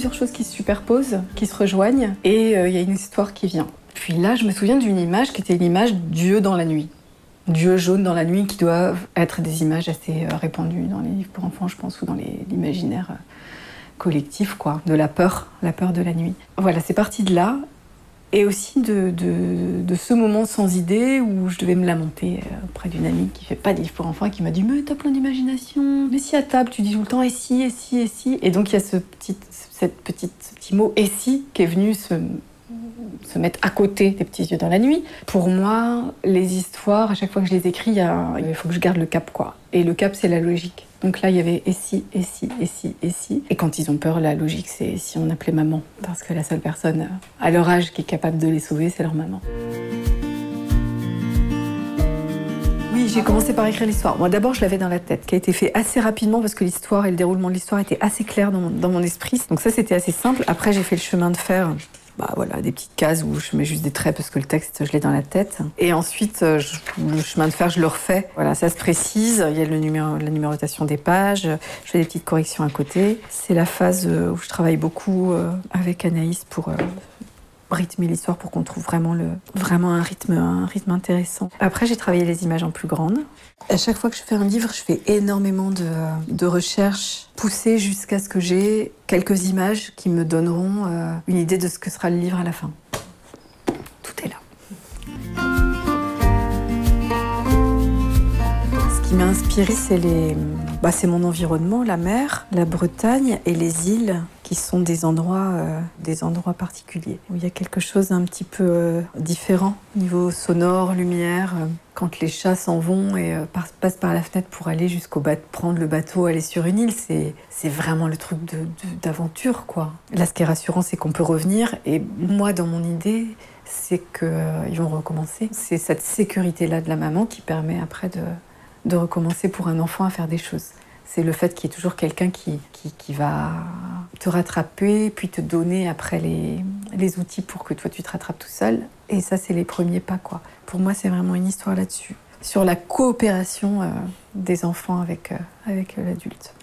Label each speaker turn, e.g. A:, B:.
A: plusieurs choses qui se superposent, qui se rejoignent, et il y a une histoire qui vient. Puis là, je me souviens d'une image qui était l'image Dieu dans la nuit. Dieu jaune dans la nuit, qui doivent être des images assez répandues dans les livres pour enfants, je pense, ou dans l'imaginaire collectif, quoi, de la peur de la nuit. Voilà, c'est parti de là, et aussi de ce moment sans idée où je devais me lamenter auprès d'une amie qui fait pas de livres pour enfants et qui m'a dit « Mais t'as plein d'imagination, mais si à table tu dis tout le temps « et si, et si, et si ». Et donc il y a ce petit mot « et si » qui est venu se mettre à côté des petits yeux dans la nuit. Pour moi, les histoires, à chaque fois que je les écris, il faut que je garde le cap, quoi. Et le cap, c'est la logique. Donc là, il y avait et si, et si, et si, et si. Et quand ils ont peur, la logique, c'est si on appelait maman. Parce que la seule personne à leur âge qui est capable de les sauver, c'est leur maman. Oui, j'ai commencé par écrire l'histoire. Moi, d'abord, je l'avais dans la tête, qui a été fait assez rapidement parce que l'histoire et le déroulement de l'histoire étaient assez clairs dans mon esprit. Donc ça, c'était assez simple. Après, j'ai fait le chemin de fer. Voilà, des petites cases où je mets juste des traits parce que le texte, je l'ai dans la tête. Et ensuite, le chemin de fer, je le refais. Voilà, ça se précise. Il y a la numérotation des pages. Je fais des petites corrections à côté. C'est la phase où je travaille beaucoup avec Anaïs pour rythmer l'histoire pour qu'on trouve vraiment un rythme intéressant. Après, j'ai travaillé les images en plus grandes. À chaque fois que je fais un livre, je fais énormément de recherches poussées jusqu'à ce que j'ai quelques images qui me donneront une idée de ce que sera le livre à la fin. Tout est là. Ce qui m'a inspirée, c'est mon environnement, la mer, la Bretagne et les îles, qui sont des endroits particuliers, où il y a quelque chose d'un petit peu différent, niveau sonore, lumière. Quand les chats s'en vont et passent par la fenêtre pour aller prendre le bateau, aller sur une île, c'est vraiment le truc d'aventure, quoi. Là, ce qui est rassurant, c'est qu'on peut revenir. Et moi, dans mon idée, c'est qu'ils vont recommencer. C'est cette sécurité-là de la maman qui permet après de recommencer pour un enfant à faire des choses. C'est le fait qu'il y ait toujours quelqu'un qui va te rattraper, puis te donner après les outils pour que toi tu te rattrapes tout seul. Et ça, c'est les premiers pas, quoi. Pour moi, c'est vraiment une histoire là-dessus. Sur la coopération des enfants avec l'adulte.